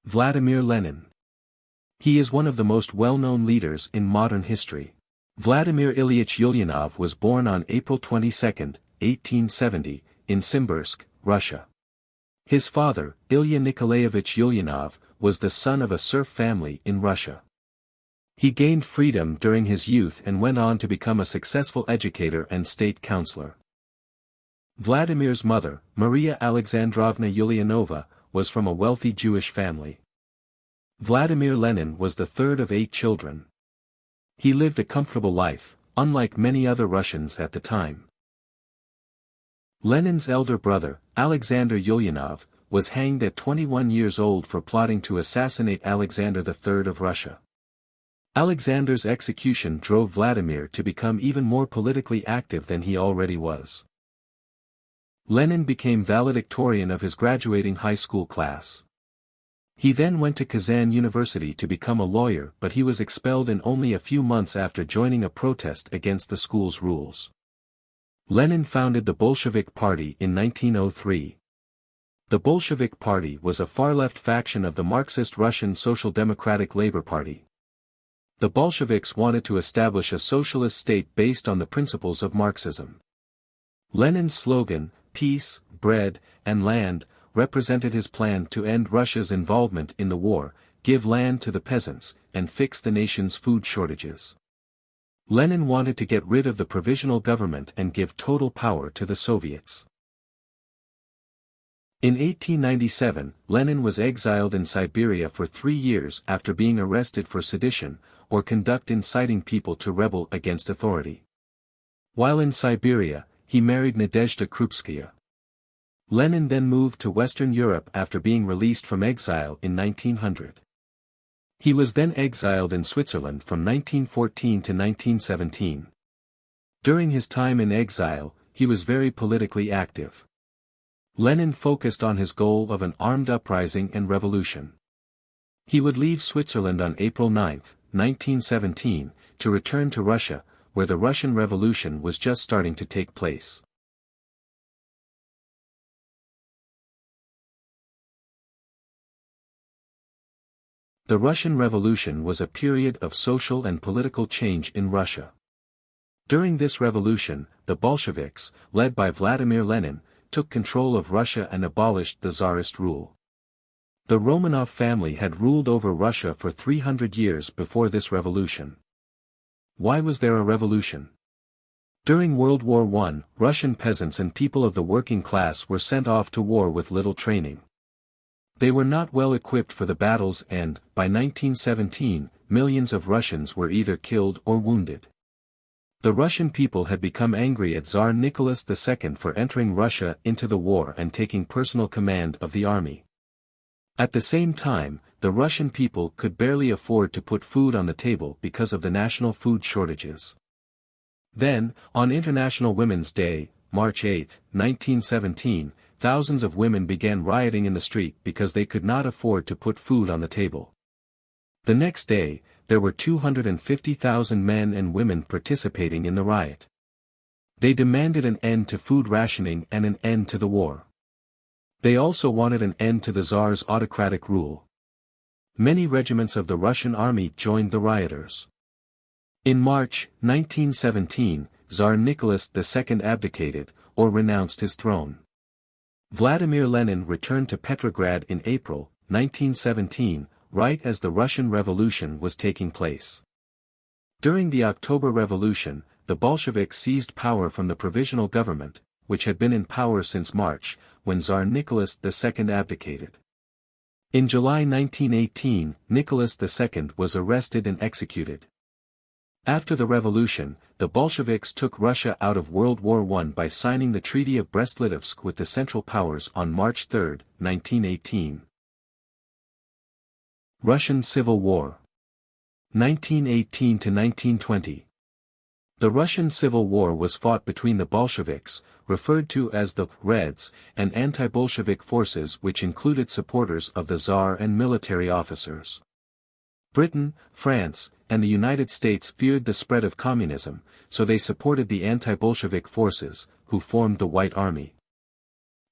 Vladimir Lenin. He is one of the most well-known leaders in modern history. Vladimir Ilyich Ulyanov was born on April 22, 1870, in Simbirsk, Russia. His father, Ilya Nikolaevich Ulyanov, was the son of a serf family in Russia. He gained freedom during his youth and went on to become a successful educator and state counselor. Vladimir's mother, Maria Alexandrovna Ulyanova, was from a wealthy Jewish family. Vladimir Lenin was the third of 8 children. He lived a comfortable life, unlike many other Russians at the time. Lenin's elder brother, Alexander Ulyanov, was hanged at 21 years old for plotting to assassinate Alexander III of Russia. Alexander's execution drove Vladimir to become even more politically active than he already was. Lenin became valedictorian of his graduating high school class. He then went to Kazan University to become a lawyer, but he was expelled in only a few months after joining a protest against the school's rules. Lenin founded the Bolshevik Party in 1903. The Bolshevik Party was a far-left faction of the Marxist Russian Social Democratic Labor Party. The Bolsheviks wanted to establish a socialist state based on the principles of Marxism. Lenin's slogan, "Peace, Bread, and Land," represented his plan to end Russia's involvement in the war, give land to the peasants, and fix the nation's food shortages. Lenin wanted to get rid of the provisional government and give total power to the Soviets. In 1897, Lenin was exiled in Siberia for 3 years after being arrested for sedition, or conduct inciting people to rebel against authority. While in Siberia, he married Nadezhda Krupskaya. Lenin then moved to Western Europe after being released from exile in 1900. He was then exiled in Switzerland from 1914 to 1917. During his time in exile, he was very politically active. Lenin focused on his goal of an armed uprising and revolution. He would leave Switzerland on April 9, 1917, to return to Russia, where the Russian Revolution was just starting to take place. The Russian Revolution was a period of social and political change in Russia. During this revolution, the Bolsheviks, led by Vladimir Lenin, took control of Russia and abolished the Tsarist rule. The Romanov family had ruled over Russia for 300 years before this revolution. Why was there a revolution? During World War I, Russian peasants and people of the working class were sent off to war with little training. They were not well equipped for the battles and, by 1917, millions of Russians were either killed or wounded. The Russian people had become angry at Tsar Nicholas II for entering Russia into the war and taking personal command of the army. At the same time, the Russian people could barely afford to put food on the table because of the national food shortages. Then, on International Women's Day, March 8, 1917, thousands of women began rioting in the street because they could not afford to put food on the table. The next day, there were 250,000 men and women participating in the riot. They demanded an end to food rationing and an end to the war. They also wanted an end to the Tsar's autocratic rule. Many regiments of the Russian army joined the rioters. In March 1917, Tsar Nicholas II abdicated, or renounced his throne. Vladimir Lenin returned to Petrograd in April 1917, right as the Russian Revolution was taking place. During the October Revolution, the Bolsheviks seized power from the provisional government, which had been in power since March, when Tsar Nicholas II abdicated. In July 1918, Nicholas II was arrested and executed. After the revolution, the Bolsheviks took Russia out of World War I by signing the Treaty of Brest-Litovsk with the Central Powers on March 3, 1918. Russian Civil War 1918 to 1920. The Russian Civil War was fought between the Bolsheviks, referred to as the Reds, and anti-Bolshevik forces which included supporters of the Tsar and military officers. Britain, France, and the United States feared the spread of communism, so they supported the anti-Bolshevik forces, who formed the White Army.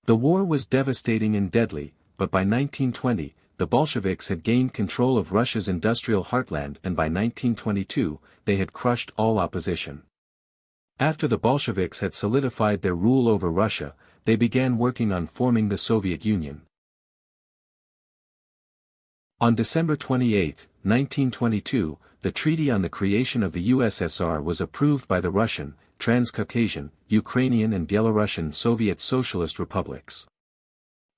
The war was devastating and deadly, but by 1920, the Bolsheviks had gained control of Russia's industrial heartland, and by 1922, they had crushed all opposition. After the Bolsheviks had solidified their rule over Russia, they began working on forming the Soviet Union. On December 28, 1922, the Treaty on the Creation of the USSR was approved by the Russian, Transcaucasian, Ukrainian and Belarusian Soviet Socialist Republics.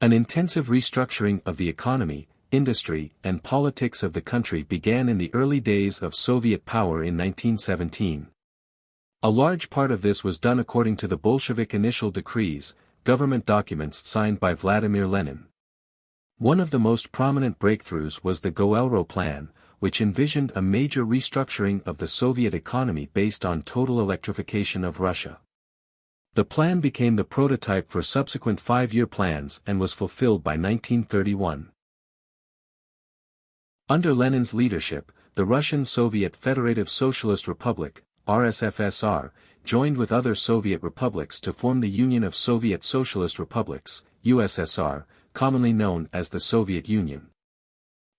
An intensive restructuring of the economy, industry, and politics of the country began in the early days of Soviet power in 1917. A large part of this was done according to the Bolshevik initial decrees, government documents signed by Vladimir Lenin. One of the most prominent breakthroughs was the Go-Elro Plan, which envisioned a major restructuring of the Soviet economy based on total electrification of Russia. The plan became the prototype for subsequent 5-year plans and was fulfilled by 1931. Under Lenin's leadership, the Russian Soviet Federative Socialist Republic, RSFSR, joined with other Soviet republics to form the Union of Soviet Socialist Republics, USSR, commonly known as the Soviet Union.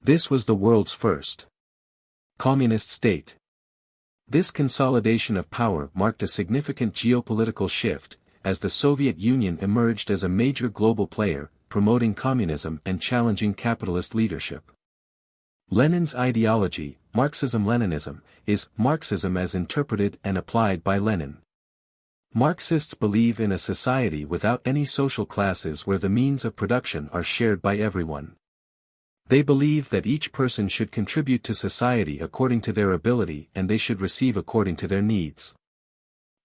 This was the world's first communist state. This consolidation of power marked a significant geopolitical shift, as the Soviet Union emerged as a major global player, promoting communism and challenging capitalist leadership. Lenin's ideology, Marxism-Leninism, is Marxism as interpreted and applied by Lenin. Marxists believe in a society without any social classes where the means of production are shared by everyone. They believe that each person should contribute to society according to their ability and they should receive according to their needs.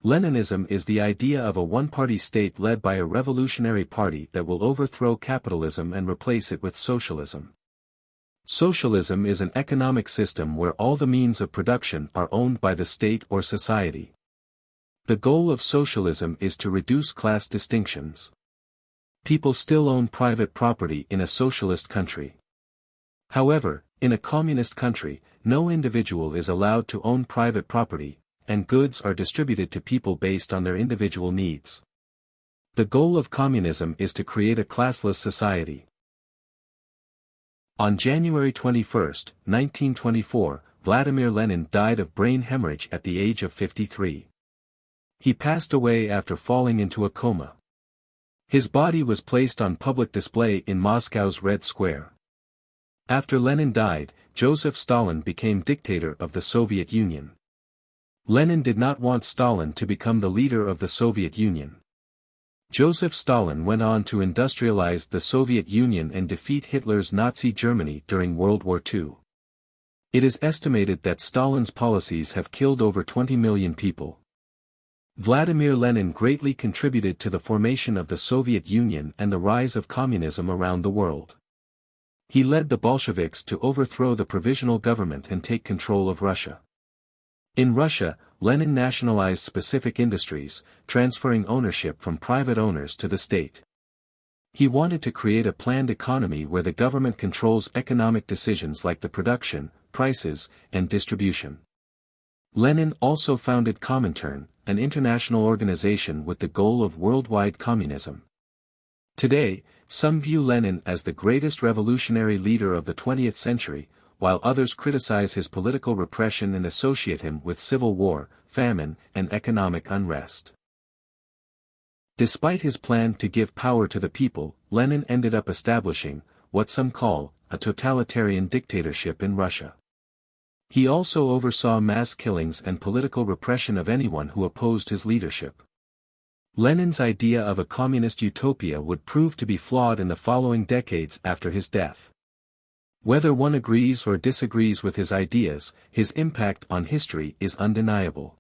Leninism is the idea of a one-party state led by a revolutionary party that will overthrow capitalism and replace it with socialism. Socialism is an economic system where all the means of production are owned by the state or society. The goal of socialism is to reduce class distinctions. People still own private property in a socialist country. However, in a communist country, no individual is allowed to own private property, and goods are distributed to people based on their individual needs. The goal of communism is to create a classless society. On January 21, 1924, Vladimir Lenin died of brain hemorrhage at the age of 53. He passed away after falling into a coma. His body was placed on public display in Moscow's Red Square. After Lenin died, Joseph Stalin became dictator of the Soviet Union. Lenin did not want Stalin to become the leader of the Soviet Union. Joseph Stalin went on to industrialize the Soviet Union and defeat Hitler's Nazi Germany during World War II. It is estimated that Stalin's policies have killed over 20 million people. Vladimir Lenin greatly contributed to the formation of the Soviet Union and the rise of communism around the world. He led the Bolsheviks to overthrow the provisional government and take control of Russia. In Russia, Lenin nationalized specific industries, transferring ownership from private owners to the state. He wanted to create a planned economy where the government controls economic decisions like the production, prices, and distribution. Lenin also founded Comintern, an international organization with the goal of worldwide communism. Today, some view Lenin as the greatest revolutionary leader of the 20th century, while others criticize his political repression and associate him with civil war, famine, and economic unrest. Despite his plan to give power to the people, Lenin ended up establishing, what some call, a totalitarian dictatorship in Russia. He also oversaw mass killings and political repression of anyone who opposed his leadership. Lenin's idea of a communist utopia would prove to be flawed in the following decades after his death. Whether one agrees or disagrees with his ideas, his impact on history is undeniable.